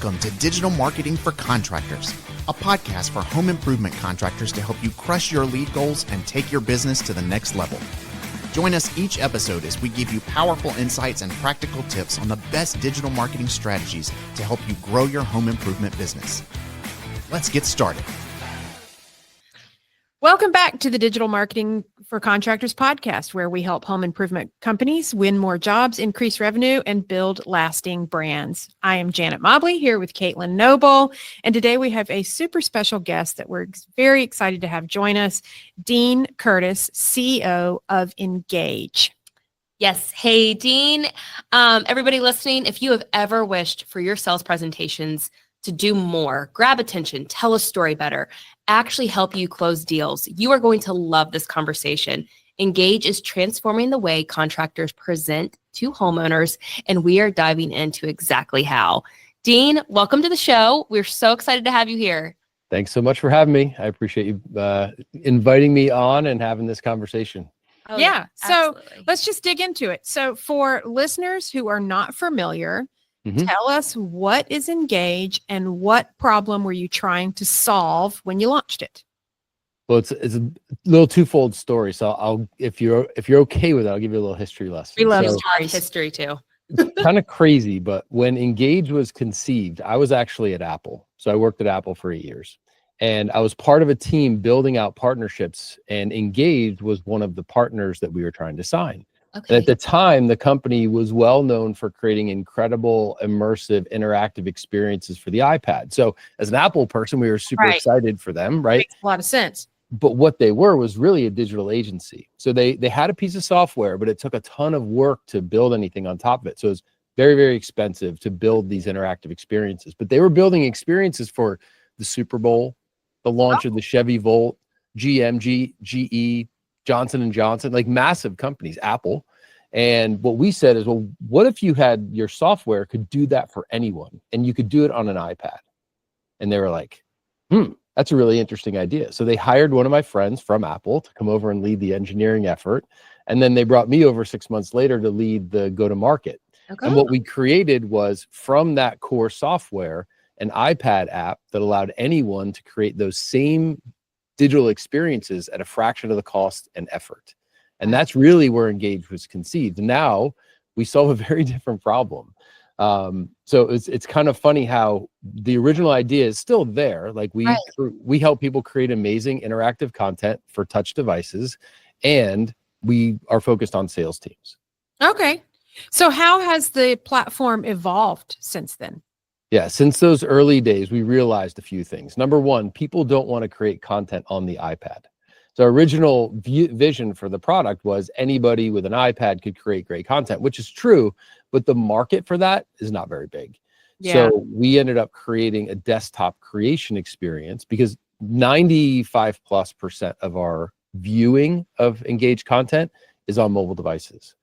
Welcome to Digital Marketing for Contractors, a podcast for home improvement contractors to help you crush your lead goals and take your business to the next level. Join us each episode as we give you powerful insights and practical tips on the best digital marketing strategies to help you grow your home improvement business. Let's get started. Welcome back to the Digital Marketing for Contractors podcast, where we help home improvement companies win more jobs, increase revenue, and build lasting brands. I am Janet Mobley here with Caitlyn Noble, and today we have a super special guest that we're very excited to have join us, Dean Curtis, CEO of Ingage. Yes. Hey, Dean. Everybody listening, if you have ever wished for your sales presentations to do more, grab attention, tell a story better, actually help you close deals, you are going to love this conversation. Ingage is transforming the way contractors present to homeowners, and we are diving into exactly how. Dean, welcome to the show. We're so excited to have you here. Thanks so much for having me. I appreciate you inviting me on and having this conversation. Oh, yeah. So let's just dig into it. So for listeners who are not familiar, tell us, what is Ingage and what problem were you trying to solve when you launched it? Well, it's a little twofold story. So if you're okay with it, I'll give you a little history lesson. We love history too. It's kind of crazy, but when Ingage was conceived, I was actually at Apple. So I worked at Apple for 8 years, and I was part of a team building out partnerships, and Ingage was one of the partners that we were trying to sign. Okay. And at the time, the company was well known for creating incredible, immersive, interactive experiences for the iPad. So as an Apple person, we were super excited for them, right? Makes a lot of sense. But what they were was really a digital agency. So they had a piece of software, but it took a ton of work to build anything on top of it. So it was very, very expensive to build these interactive experiences. But they were building experiences for the Super Bowl, the launch of the Chevy Volt, GM, GE, Johnson & Johnson, like massive companies, Apple. And what we said is, well, what if you had your software could do that for anyone and you could do it on an iPad? And they were like, that's a really interesting idea. So they hired one of my friends from Apple to come over and lead the engineering effort. And then they brought me over 6 months later to lead the go-to-market. Okay. And what we created was, from that core software, an iPad app that allowed anyone to create those same digital experiences at a fraction of the cost and effort. And that's really where Ingage was conceived. And now we solve a very different problem. So it's kind of funny how the original idea is still there. Like we help people create amazing interactive content for touch devices, and we are focused on sales teams. Okay. So how has the platform evolved since then? Yeah, since those early days, we realized a few things. Number one, people don't want to create content on the iPad. So our original vision for the product was anybody with an iPad could create great content, which is true, but the market for that is not very big. Yeah. So we ended up creating a desktop creation experience, because 95+% of our viewing of Engage content is on mobile devices.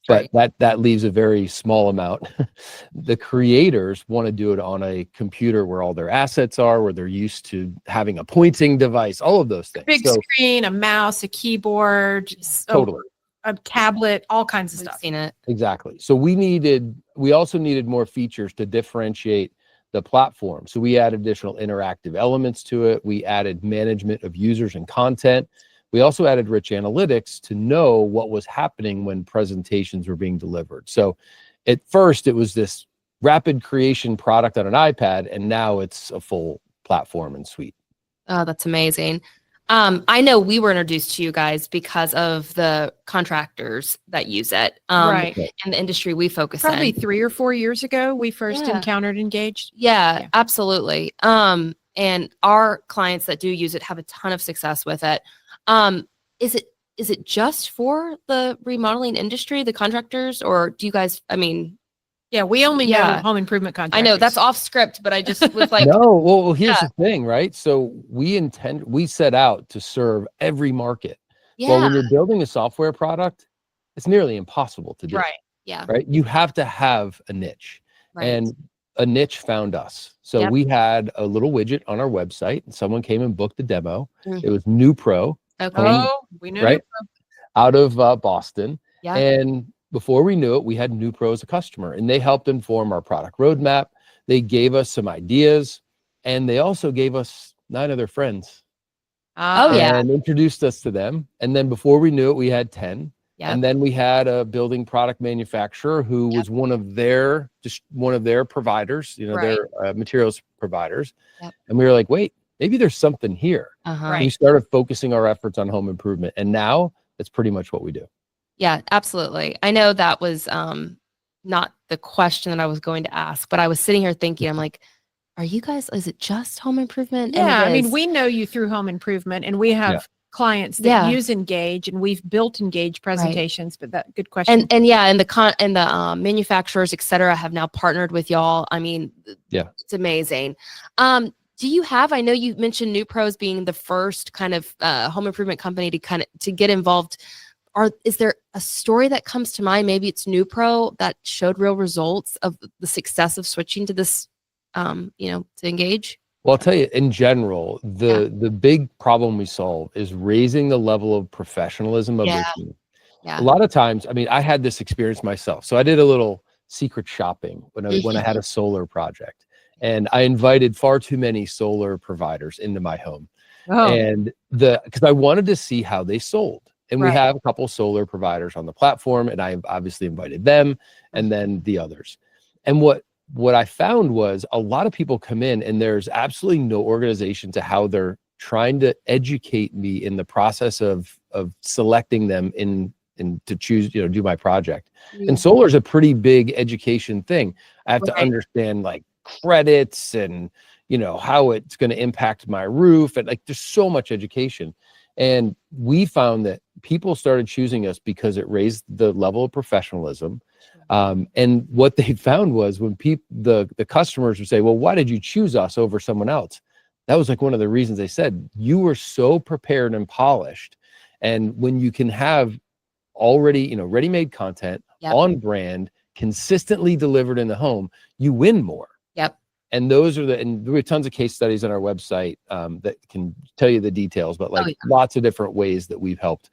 But that leaves a very small amount. The creators want to do it on a computer where all their assets are, where they're used to having a pointing device, all of those things. Big screen, a mouse, a keyboard, totally, a tablet, all kinds of stuff. Seen it. Exactly. So we also needed more features to differentiate the platform. So we added additional interactive elements to it. We added management of users and content. We also added rich analytics to know what was happening when presentations were being delivered. So at first, it was this rapid creation product on an iPad, and now it's a full platform and suite. Oh, that's amazing. I know we were introduced to you guys because of the contractors that use it in the industry we focus in. Probably 3 or 4 years ago, we first encountered Ingage. Yeah, absolutely. And our clients that do use it have a ton of success with it. Is it just for the remodeling industry, the contractors, or do you guys, yeah, we only know home improvement contractors. I know that's off script, but I just was like, no, well, here's the thing, right? So we set out to serve every market. Yeah. Well, when you're building a software product, it's nearly impossible to do. Right. Yeah. Right. You have to have a niche, and a niche found us. So we had a little widget on our website, and someone came and booked a demo. It was New Pro. Okay. We knew right out of Boston. Yeah. And before we knew it, we had New Pro as a customer, and they helped inform our product roadmap. They gave us some ideas, and they also gave us 9 of their friends. Oh, yeah. And introduced us to them. And then before we knew it, we had 10. Yep. And then we had a building product manufacturer who was one of their providers, their materials providers. Yep. And we were like, wait, maybe there's something here. Uh-huh. We started focusing our efforts on home improvement. And now that's pretty much what we do. Yeah, absolutely. I know that was not the question that I was going to ask, but I was sitting here thinking, I'm like, are you guys, is it just home improvement? Yeah, I And mean, we know you through home improvement, and we have clients that use Engage, and we've built Engage presentations. But that good question. And the manufacturers, et cetera, have now partnered with y'all. I mean, it's amazing. Do you have? I know you mentioned New Pros being the first kind of home improvement company to get involved. Is there a story that comes to mind? Maybe it's New Pro that showed real results of the success of switching to this. To Engage? Well, I'll tell you, in general, the big problem we solve is raising the level of professionalism of the team. Yeah. A lot of times, I mean, I had this experience myself. So I did a little secret shopping when I had a solar project, and I invited far too many solar providers into my home. And because I wanted to see how they sold. And we have a couple solar providers on the platform, and I obviously invited them and then the others. And what I found was a lot of people come in and there's absolutely no organization to how they're trying to educate me in the process of selecting them in to choose, do my project. And solar is a pretty big education thing. I have to understand like credits and, how it's going to impact my roof. And like, there's so much education. And we found that people started choosing us because it raised the level of professionalism. And what they found was when the customers would say, well, why did you choose us over someone else? That was like one of the reasons. They said, you were so prepared and polished. And when you can have already, ready-made content on brand, consistently delivered in the home, you win more. Yep. And those are and we have tons of case studies on our website that can tell you the details, but lots of different ways that we've helped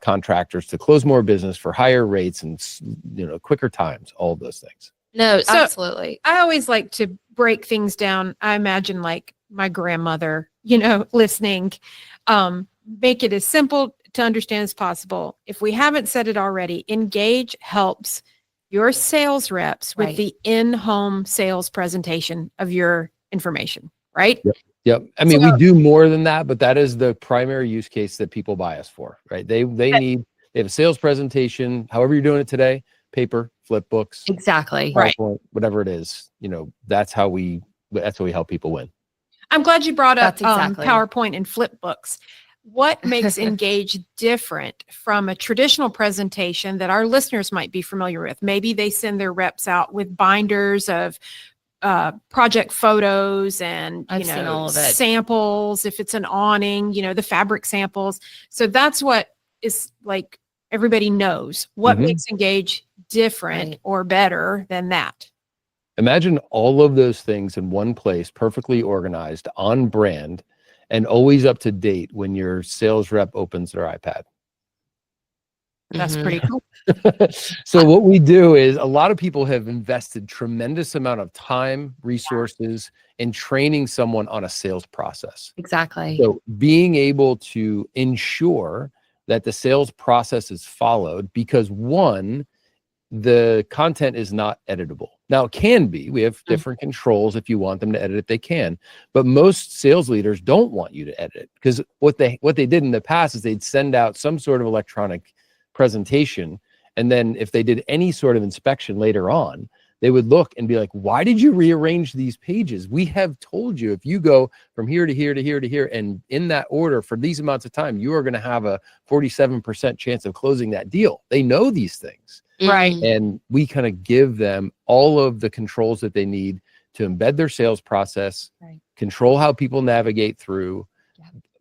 contractors to close more business for higher rates and quicker times, all of those things. No, absolutely. I always like to break things down. I imagine like my grandmother, listening, make it as simple to understand as possible. If we haven't said it already, Engage helps your sales reps with the in-home sales presentation of your information, right? Yep. I mean, we do more than that, but that is the primary use case that people buy us for, right? They have a sales presentation, however you're doing it today, paper, flip books. Exactly. PowerPoint, whatever it is, that's how we help people win. I'm glad you brought up PowerPoint and flip books. What makes Engage different from a traditional presentation that our listeners might be familiar with? Maybe they send their reps out with binders of project photos and I've seen all of it. Samples. If it's an awning, the fabric samples. So that's what is like everybody knows. What makes Engage different or better than that? Imagine all of those things in one place, perfectly organized, on brand, and always up to date when your sales rep opens their iPad. That's pretty cool. So what we do is a lot of people have invested tremendous amount of time, resources in training someone on a sales process. Exactly. So being able to ensure that the sales process is followed, because one, the content is not editable. Now it can be, we have different controls. If you want them to edit it, they can, but most sales leaders don't want you to edit it, because what they did in the past is they'd send out some sort of electronic presentation. And then if they did any sort of inspection later on, they would look and be like, why did you rearrange these pages? We have told you, if you go from here to here to here to here, and in that order for these amounts of time, you are going to have a 47% chance of closing that deal. They know these things. Right. And we kind of give them all of the controls that they need to embed their sales process, control how people navigate through,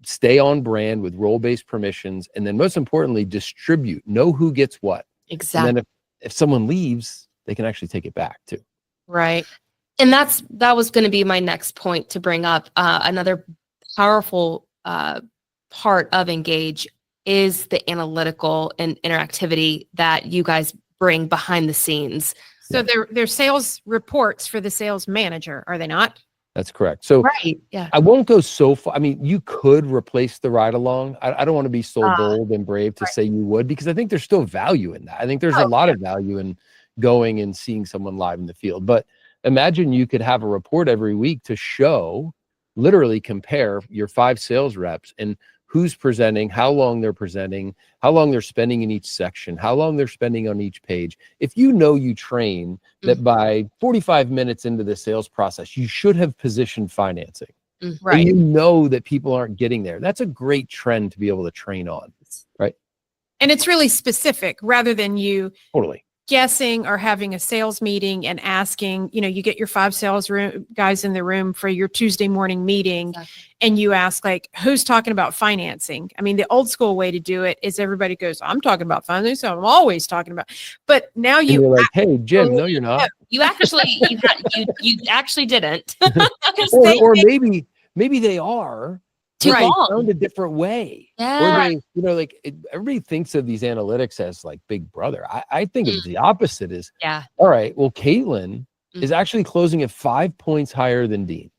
stay on brand with role-based permissions, and then most importantly, distribute, know who gets what. Exactly. And then if someone leaves, they can actually take it back too. Right. And that was going to be my next point to bring up. Another powerful part of Engage is the analytical and interactivity that you guys bring behind the scenes. So they're sales reports for the sales manager, are they not? That's correct. So Right. Yeah. I won't go so far. I mean, you could replace the ride along. I don't want to be so bold and brave to say you would, because I think there's still value in that. I think there's a lot of value in going and seeing someone live in the field. But imagine you could have a report every week to show, literally compare your 5 sales reps and who's presenting, how long they're presenting, how long they're spending in each section, how long they're spending on each page. If you know you train that by 45 minutes into the sales process, you should have positioned financing. Right. And you know that people aren't getting there. That's a great trend to be able to train on, right? And it's really specific rather than you Totally guessing or having a sales meeting and asking, you get your 5 sales guys in the room for your Tuesday morning meeting. And you ask, like, who's talking about financing? I mean, the old school way to do it is everybody goes, I'm talking about financing, so I'm always talking about, but now you're like, hey, Jim, no, you're not. You actually, you actually didn't. or maybe they are. Too They long. found a different way. Yeah. Or they, everybody thinks of these analytics as like Big Brother. I think of the opposite is, all right, well, Caitlyn is actually closing at 5 points higher than Dean.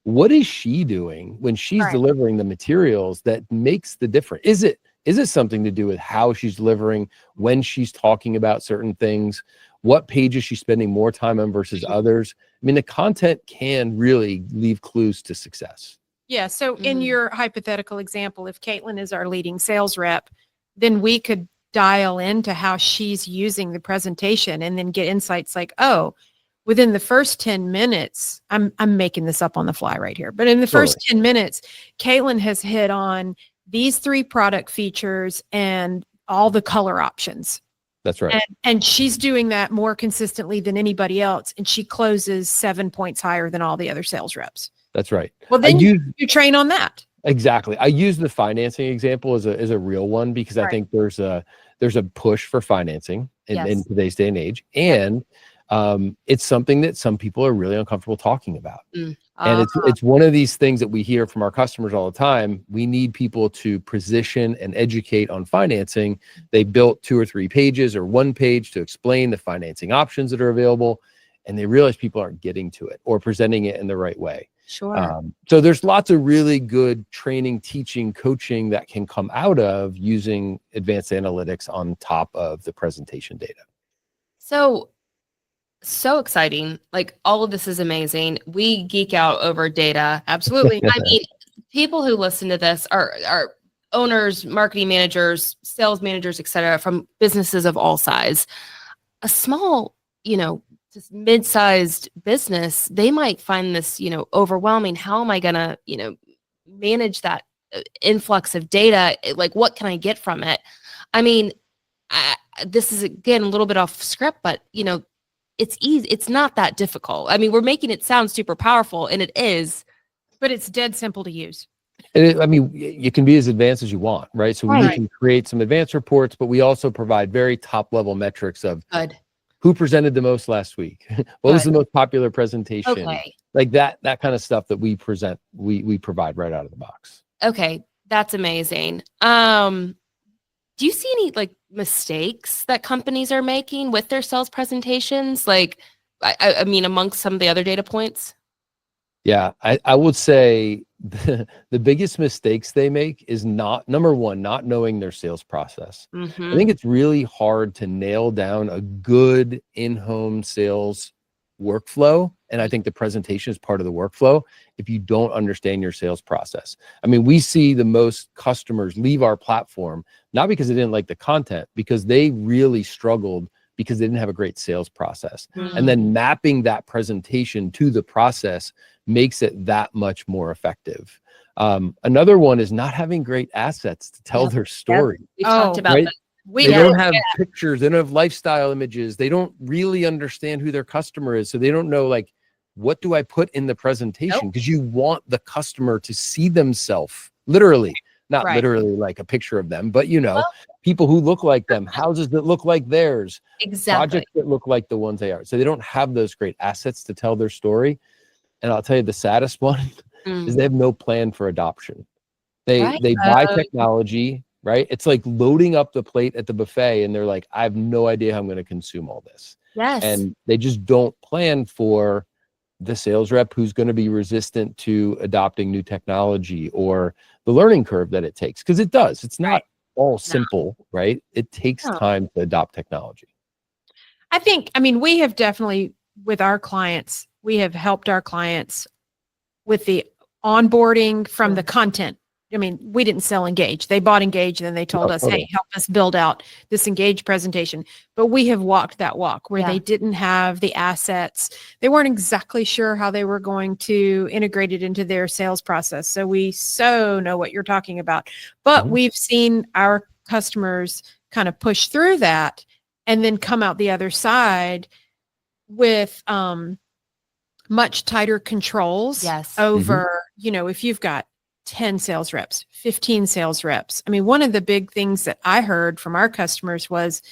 What is she doing when she's delivering the materials that makes the difference? Is it something to do with how she's delivering, when she's talking about certain things, what pages she's spending more time on versus others? I mean, the content can really leave clues to success. Yeah. So in your hypothetical example, if Caitlyn is our leading sales rep, then we could dial into how she's using the presentation and then get insights like, oh, within the first 10 minutes, I'm making this up on the fly right here, but in the first 10 minutes, Caitlyn has hit on these 3 product features and all the color options. That's right. And she's doing that more consistently than anybody else. And she closes 7 points higher than all the other sales reps. That's right. Well, then you train on that. Exactly. I use the financing example as a real one because I think there's a push for financing in today's day and age. And it's something that some people are really uncomfortable talking about. And it's one of these things that we hear from our customers all the time. We need people to position and educate on financing. They built 2 or 3 pages or 1 page to explain the financing options that are available. And they realize people aren't getting to it or presenting it in the right way. Sure. So there's lots of really good training, teaching, coaching that can come out of using advanced analytics on top of the presentation data. So exciting. Like, all of this is amazing. We geek out over data. Absolutely. I mean, people who listen to this are owners, marketing managers, sales managers, et cetera, from businesses of all size. A small, just mid-sized business, they might find this, overwhelming. How am I going to, manage that influx of data? Like, what can I get from it? I mean, this is, again, a little bit off script, but, it's easy. It's not that difficult. I mean, we're making it sound super powerful, and it is, but it's dead simple to use. And you can be as advanced as you want, right? So we can create some advanced reports, but we also provide very top-level metrics of who presented the most last week, what was the most popular presentation, like that kind of stuff that we present, we provide right out of the box. Okay, that's amazing. Do you see any mistakes that companies are making with their sales presentations? Like, I mean, amongst some of the other data points? Yeah, I would say the biggest mistakes they make is number one, not knowing their sales process. I think it's really hard to nail down a good in-home sales workflow. And I think the presentation is part of the workflow if you don't understand your sales process. I mean, we see the most customers leave our platform, not because they didn't like the content, because they really struggled because they didn't have a great sales process. And then mapping that presentation to the process makes it that much more effective. Another one is not having great assets to tell their story. We talked about that. They don't have pictures, they don't have lifestyle images, they don't really understand who their customer is. So they don't know, like, what do I put in the presentation? Because you want the customer to see themselves, literally, not literally like a picture of them, but people who look like them, houses that look like theirs, projects that look like the ones they are. So they don't have those great assets to tell their story. And I'll tell you the saddest one is they have no plan for adoption. They buy technology, right? It's like loading up the plate at the buffet and they're like, I have no idea how I'm going to consume all this. Yes. And they just don't plan for the sales rep who's going to be resistant to adopting new technology or the learning curve that it takes. Because it does. It's not all simple, right? It takes time to adopt technology. I mean, we have definitely, with our clients, we have helped our clients with the onboarding from the content. I mean, we didn't sell Engage. They bought Engage, and then they told us, hey, help us build out this Engage presentation. But we have walked that walk where they didn't have the assets. They weren't exactly sure how they were going to integrate it into their sales process. So we know what you're talking about. But we've seen our customers kind of push through that and then come out the other side with much tighter controls over, if you've got 10 sales reps, 15 sales reps. I mean, one of the big things that I heard from our customers was,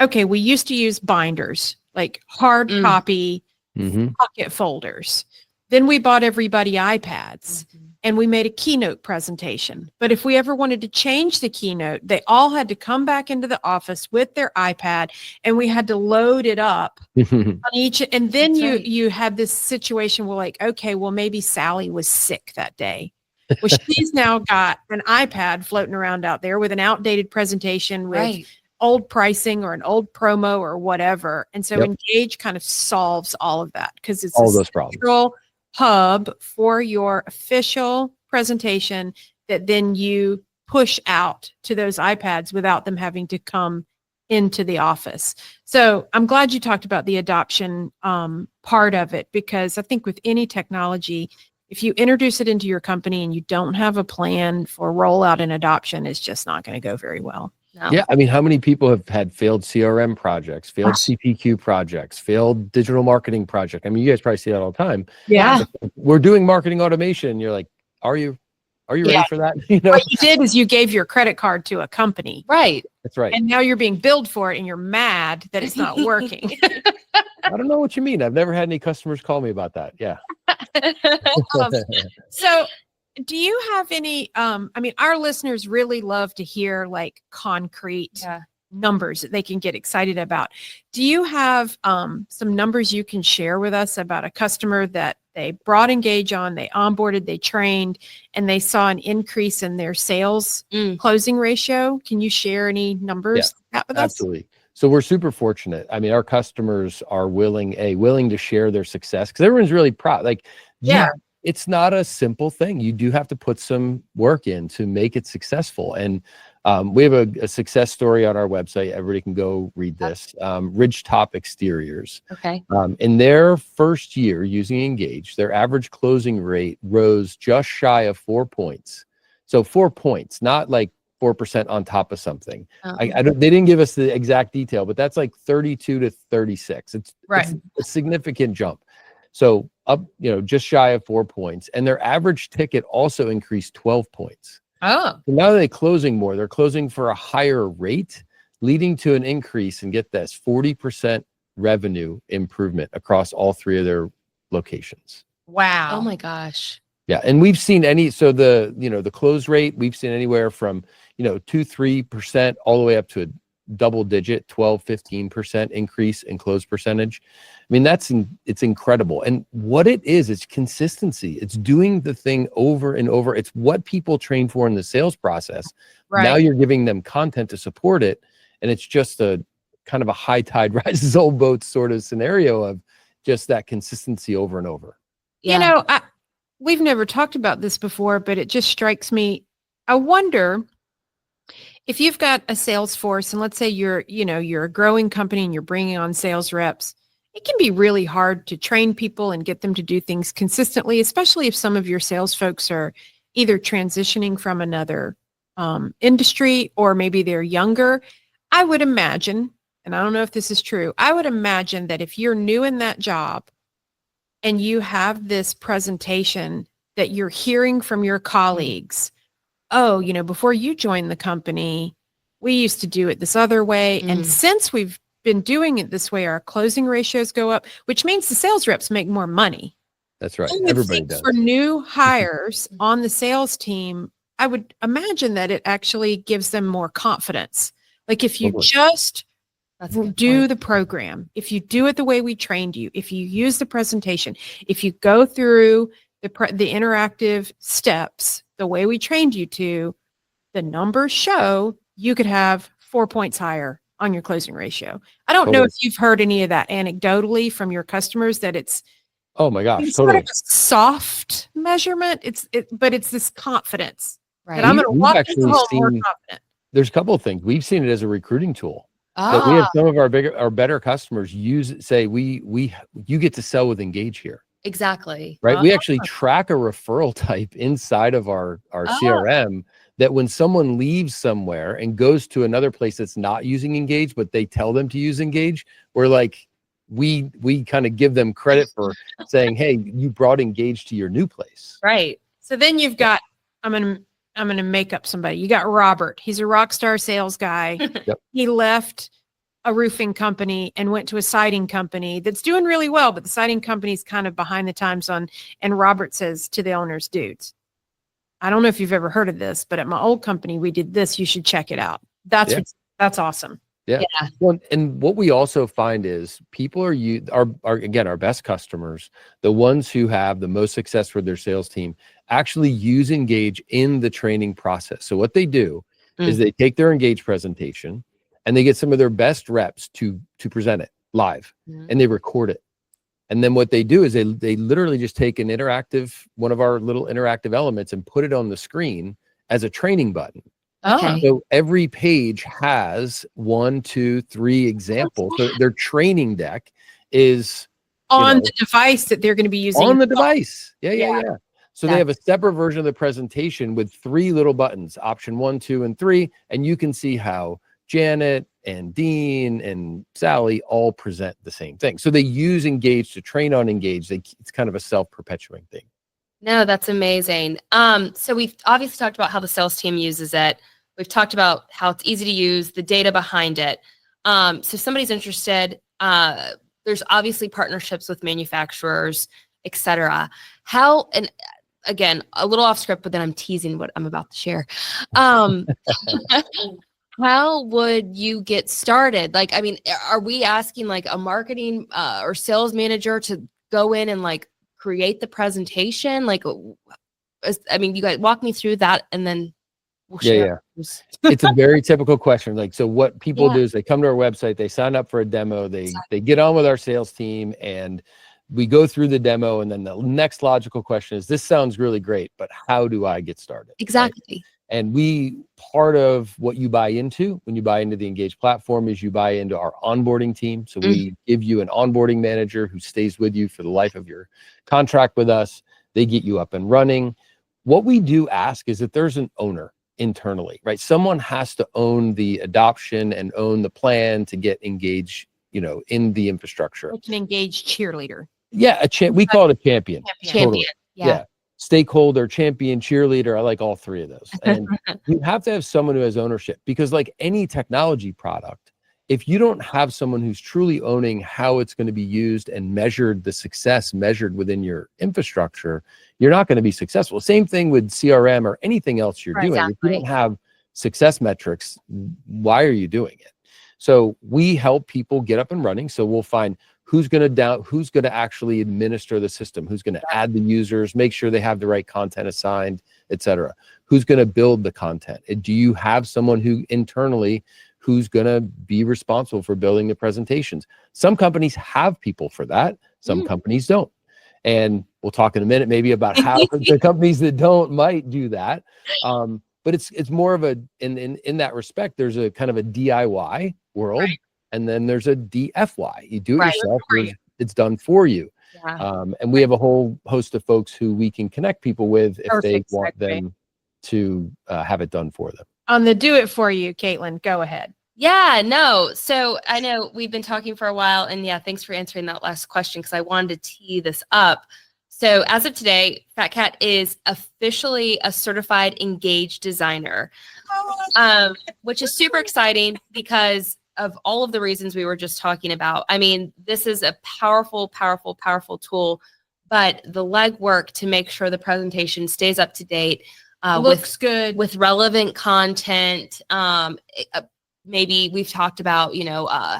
okay, we used to use binders, like hard copy pocket folders. Then we bought everybody iPads and we made a keynote presentation. But if we ever wanted to change the keynote, they all had to come back into the office with their iPad and we had to load it up on each. And then you had this situation where like, okay, well, maybe Sally was sick that day. Well, she's now got an iPad floating around out there with an outdated presentation with old pricing or an old promo or whatever. And so Engage kind of solves all of that because it's all those problems. Hub for your official presentation that then you push out to those iPads without them having to come into the office. So I'm glad you talked about the adoption part of it, because I think with any technology, if you introduce it into your company and you don't have a plan for rollout and adoption, it's just not going to go very well. No. Yeah. I mean, how many people have had failed CRM projects, failed CPQ projects, failed digital marketing project? I mean, you guys probably see that all the time. Yeah. We're doing marketing automation. You're like, are you ready for that? What you did is you gave your credit card to a company. Right. That's right. And now you're being billed for it and you're mad that it's not working. I don't know what you mean. I've never had any customers call me about that. Yeah. So do you have any, I mean, our listeners really love to hear like concrete numbers that they can get excited about. Do you have some numbers you can share with us about a customer that they brought Engage on, they onboarded, they trained, and they saw an increase in their sales closing ratio? Can you share any numbers with us? Absolutely. So we're super fortunate. I mean, our customers are willing to share their success because everyone's really proud. Like, it's not a simple thing. You do have to put some work in to make it successful. And we have a success story on our website. Everybody can go read this. Ridgetop Exteriors. Okay. In their first year using Engage, their average closing rate rose just shy of 4 points. So 4 points, not like 4% on top of something. They didn't give us the exact detail, but that's like 32 to 36. It's a significant jump. So up, just shy of 4 points. And their average ticket also increased 12 points. Oh. So now they're closing more. They're closing for a higher rate, leading to an increase, and get this, 40% revenue improvement across all three of their locations. Wow. Oh my gosh. Yeah. And we've seen the close rate, we've seen anywhere from, 2-3% all the way up to a double digit 12-15% increase in close percentage. I mean, it's incredible. And what it is, it's consistency. It's doing the thing over and over. It's what people train for in the sales process. Right. Now you're giving them content to support it. And it's just a kind of a high tide rises all boats sort of scenario of just that consistency over and over. Yeah. We've never talked about this before, but it just strikes me. I wonder if you've got a sales force, and let's say you're a growing company and you're bringing on sales reps, it can be really hard to train people and get them to do things consistently, especially if some of your sales folks are either transitioning from another industry or maybe they're younger. I would imagine, and I don't know if this is true, I would imagine that if you're new in that job and you have this presentation that you're hearing from your colleagues, oh, before you joined the company, we used to do it this other way. And since we've been doing it this way, our closing ratios go up, which means the sales reps make more money. That's right. I would Everybody think does. For new hires on the sales team, I would imagine that it actually gives them more confidence. Like if you just That's a good do point. the program, if you do it the way we trained you, if you use the presentation, if you go through the interactive steps the way we trained you to, the numbers show you could have 4 points higher on your closing ratio. I don't know Totally. if you've heard any of that anecdotally from your customers, that it's Oh my gosh, sort totally. of a soft measurement. But it's this confidence Right. that I'm going to We've walk actually into home more seen- confident. There's a couple of things. We've seen it as a recruiting tool. That we have some of our better customers say, you get to sell with Engage here, Exactly. right? We actually track a referral type inside of our CRM, that when someone leaves somewhere and goes to another place that's not using Engage, but they tell them to use Engage, we're like, we kind of give them credit for saying, hey, you brought Engage to your new place. Right. So then you've got, I'm going to make up somebody. You got Robert. He's a rock star sales guy. Yep. He left a roofing company and went to a siding company that's doing really well, but the siding company's kind of behind the times and Robert says to the owners, dudes, I don't know if you've ever heard of this, but at my old company, we did this. You should check it out. That's awesome. Yeah. Well, and what we also find is people our best customers, the ones who have the most success with their sales team, actually use Engage in the training process. So what they do is they take their Engage presentation and they get some of their best reps to present it live, and they record it. And then what they do is they literally just take one of our little interactive elements and put it on the screen as a training button. Okay. So every page has 1, 2, 3 examples. So their training deck is On the device that they're going to be using. on the device. Yeah. So Yeah. they have a separate version of the presentation with 3 little buttons, option 1, 2, and 3. And you can see how Janet and Dean and Sally all present the same thing. So they use Engage to train on Engage. It's kind of a self-perpetuating thing. No, that's amazing. So we've obviously talked about how the sales team uses it. We've talked about how it's easy to use, the data behind it. So if somebody's interested, there's obviously partnerships with manufacturers, et cetera. How, and again, a little off script, but then I'm teasing what I'm about to share. How would you get started? Like, I mean, are we asking like a marketing or sales manager to go in and like create the presentation? Like, I mean, you guys walk me through that and then we'll share. It's a very typical question. Like, so what people do is they come to our website, they sign up for a demo, they get on with our sales team, and we go through the demo. And then the next logical question is, this sounds really great, but how do I get started? Exactly. Right? And part of what you buy into when you buy into the Engage platform is you buy into our onboarding team. So we give you an onboarding manager who stays with you for the life of your contract with us. They get you up and running. What we do ask is that there's an owner internally, right? Someone has to own the adoption and own the plan to get Engage, in the infrastructure. Like an Engage cheerleader. Yeah, we call it a champion. Champion. Yeah. Stakeholder, champion, cheerleader. I like all 3 of those. And you have to have someone who has ownership, because like any technology product, if you don't have someone who's truly owning how it's going to be used and the success measured within your infrastructure, you're not going to be successful. Same thing with CRM or anything else you're doing. Exactly. If you don't have success metrics, why are you doing it? So we help people get up and running. So we'll find who's going to actually administer the system, who's going to add the users, make sure they have the right content assigned, et cetera. Who's going to build the content? And do you have someone who internally who's going to be responsible for building the presentations? Some companies have people for that. Some companies don't. And we'll talk in a minute maybe about how the companies that don't might do that. But it's more of in that respect, there's a kind of a DIY world. Right. And then there's a DFY. You do it yourself. It's done for you. Yeah. And we have a whole host of folks who we can connect people with if they want them to have it done for them. On the do it for you, Caitlyn, go ahead. Yeah, no. So I know we've been talking for a while, and thanks for answering that last question, because I wanted to tee this up. So as of today, FatCat is officially a certified Ingage designer, which is super exciting because of all of the reasons we were just talking about. I mean, this is a powerful, powerful, powerful tool, but the legwork to make sure the presentation stays up to date, looks good with relevant content, maybe we've talked about,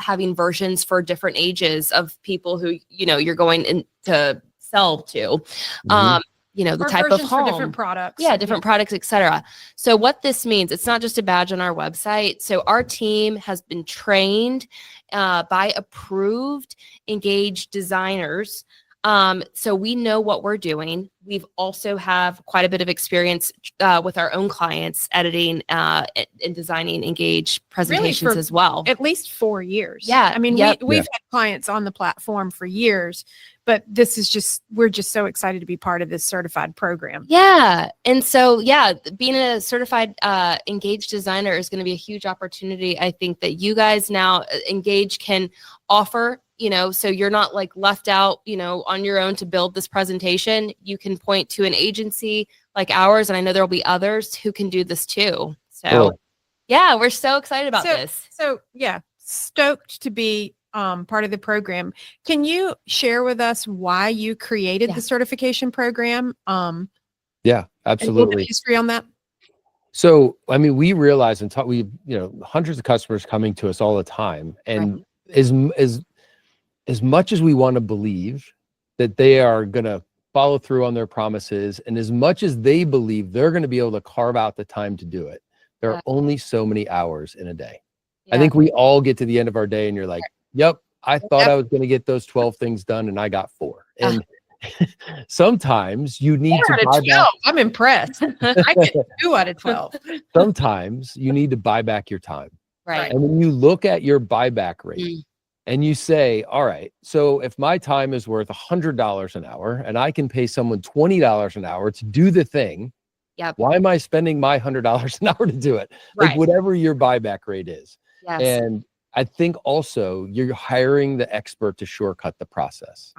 having versions for different ages of people who, you're going in to sell to, the Or type of versions home. for different products. Yeah, different products, etc. So what this means, it's not just a badge on our website. So our team has been trained by approved Engage designers. So we know what we're doing. We've also have quite a bit of experience with our own clients editing and designing Engage presentations Really as well. At least 4 years. Yeah. I mean, Yep. we've had clients on the platform for years, but we're just so excited to be part of this certified program. Yeah. And so, being a certified Engage designer is going to be a huge opportunity. I think that you guys now Engage can offer, so you're not like left out, on your own to build this presentation. You can point to an agency like ours, and I know there'll be others who can do this too. So Cool. yeah, we're so excited about this. So yeah, stoked to be part of the program. Can you share with us why you created the certification program? Yeah, And a little bit absolutely. of history on that. So, I mean, we realize and talk, hundreds of customers coming to us all the time. And as much as we want to believe that they are going to follow through on their promises, and as much as they believe they're going to be able to carve out the time to do it, there are only so many hours in a day. I think we all get to the end of our day and you're like, yep, I thought I was going to get those 12 things done and I got 4. And sometimes you need to buy back. I'm impressed. I get 2 out of 12. Sometimes you need to buy back your time. Right. And when you look at your buyback rate and you say, all right, so if my time is worth $100 an hour and I can pay someone $20 an hour to do the thing, why am I spending my $100 an hour to do it? Like whatever your buyback rate is. Yes. And I think also you're hiring the expert to shortcut the process.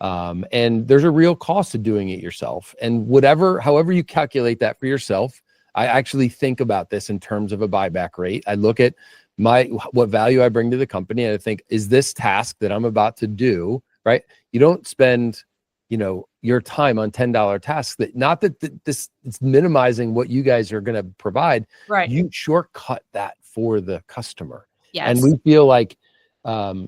And there's a real cost to doing it yourself. And however you calculate that for yourself, I actually think about this in terms of a buyback rate. I look at what value I bring to the company, and I think, is this task that I'm about to do, right? You don't spend, your time on $10 tasks it's minimizing what you guys are going to provide. Right. You shortcut that for the customer. Yes. And we feel like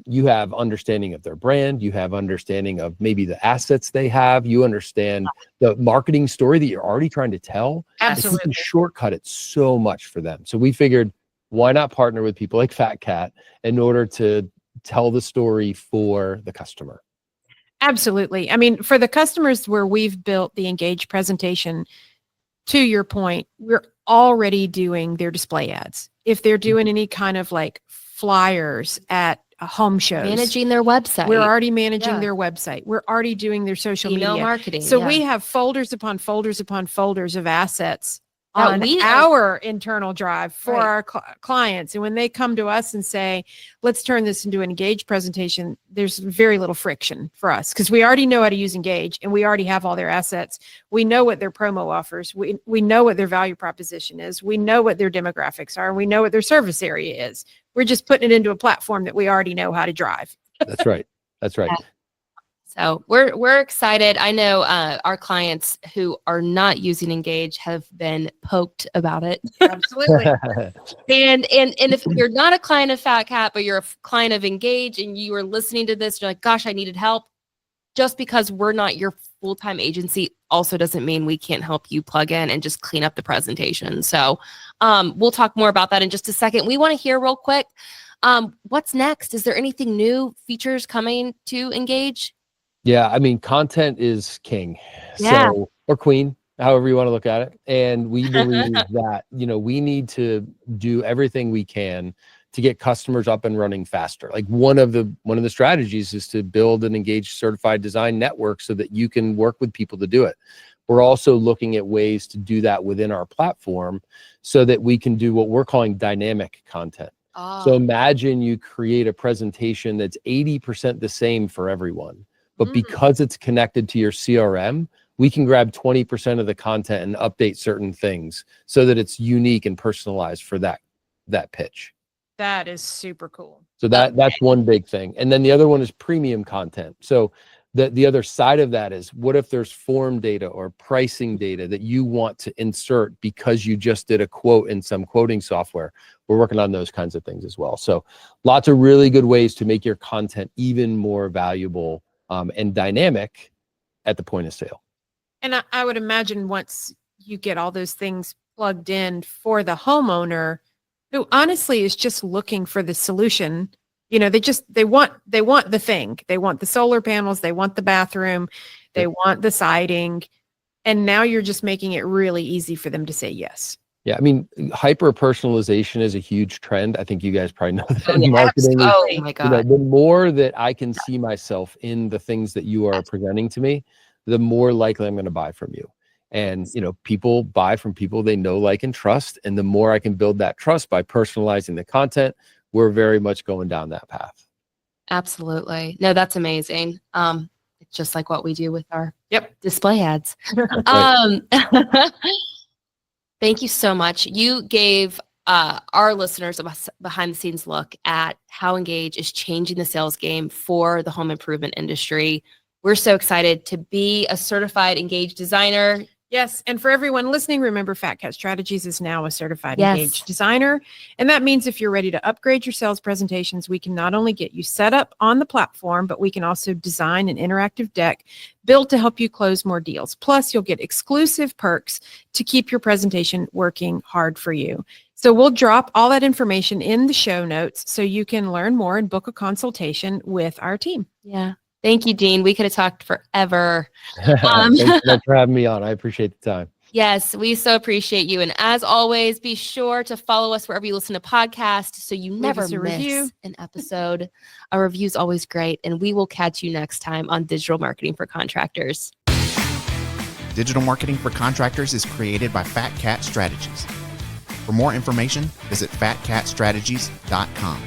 you have understanding of their brand, you have understanding of maybe the assets they have, you understand the marketing story that you're already trying to tell. Absolutely. You can shortcut it so much for them. So we figured, why not partner with people like FatCat in order to tell the story for the customer? Absolutely. I mean, for the customers where we've built the Engage presentation, to your point, we're already doing their display ads. If they're doing any kind of like flyers at home shows, Managing their website. we're already managing their website. We're already doing their social Email media marketing. So we have folders upon folders upon folders of assets That on our internal drive for our clients. And when they come to us and say, let's turn this into an Engage presentation, there's very little friction for us because we already know how to use Engage and we already have all their assets. We know what their promo offers. We know what their value proposition is. We know what their demographics are. We know what their service area is. We're just putting it into a platform that we already know how to drive. That's right. That's right. So we're excited. I know our clients who are not using Engage have been poked about it. Absolutely. And if you're not a client of FatCat, but you're a client of Engage and you are listening to this, you're like, gosh, I needed help. Just because we're not your full-time agency also doesn't mean we can't help you plug in and just clean up the presentation. So we'll talk more about that in just a second. We want to hear real quick, what's next? Is there anything new, features coming to Engage? Yeah, I mean, content is king, or queen, however you want to look at it. And we believe that, we need to do everything we can to get customers up and running faster. Like one of the strategies is to build an Engage certified design network so that you can work with people to do it. We're also looking at ways to do that within our platform so that we can do what we're calling dynamic content. So imagine you create a presentation that's 80% the same for everyone. But because it's connected to your CRM, we can grab 20% of the content and update certain things so that it's unique and personalized for that pitch. That is super cool. So that's one big thing. And then the other one is premium content. So The other side of that is, what if there's form data or pricing data that you want to insert because you just did a quote in some quoting software? We're working on those kinds of things as well. So lots of really good ways to make your content even more valuable and dynamic at the point of sale. And I would imagine once you get all those things plugged in for the homeowner, who honestly is just looking for the solution. They want the thing. They want the solar panels, they want the bathroom, they want the siding. And now you're just making it really easy for them to say yes. Yeah, I mean, hyper personalization is a huge trend. I think you guys probably know that in yeah, marketing. oh my God. The more that I can see myself in the things that you are presenting to me, the more likely I'm going to buy from you. And, people buy from people they know, like, and trust. And the more I can build that trust by personalizing the content, we're very much going down that path. Absolutely. No, that's amazing. It's just like what we do with our display ads. Thank you so much. You gave our listeners a behind the scenes look at how Engage is changing the sales game for the home improvement industry. We're so excited to be a certified Engage designer. Yes. And for everyone listening, remember FatCat Strategies is now a certified Engage designer. And that means if you're ready to upgrade your sales presentations, we can not only get you set up on the platform, but we can also design an interactive deck built to help you close more deals. Plus, you'll get exclusive perks to keep your presentation working hard for you. So we'll drop all that information in the show notes so you can learn more and book a consultation with our team. Yeah. Thank you, Dean. We could have talked forever. Thanks for having me on. I appreciate the time. Yes, we so appreciate you. And as always, be sure to follow us wherever you listen to podcasts so you never miss an episode. Our review is always great. And we will catch you next time on Digital Marketing for Contractors. Digital Marketing for Contractors is created by FatCat Strategies. For more information, visit fatcatstrategies.com.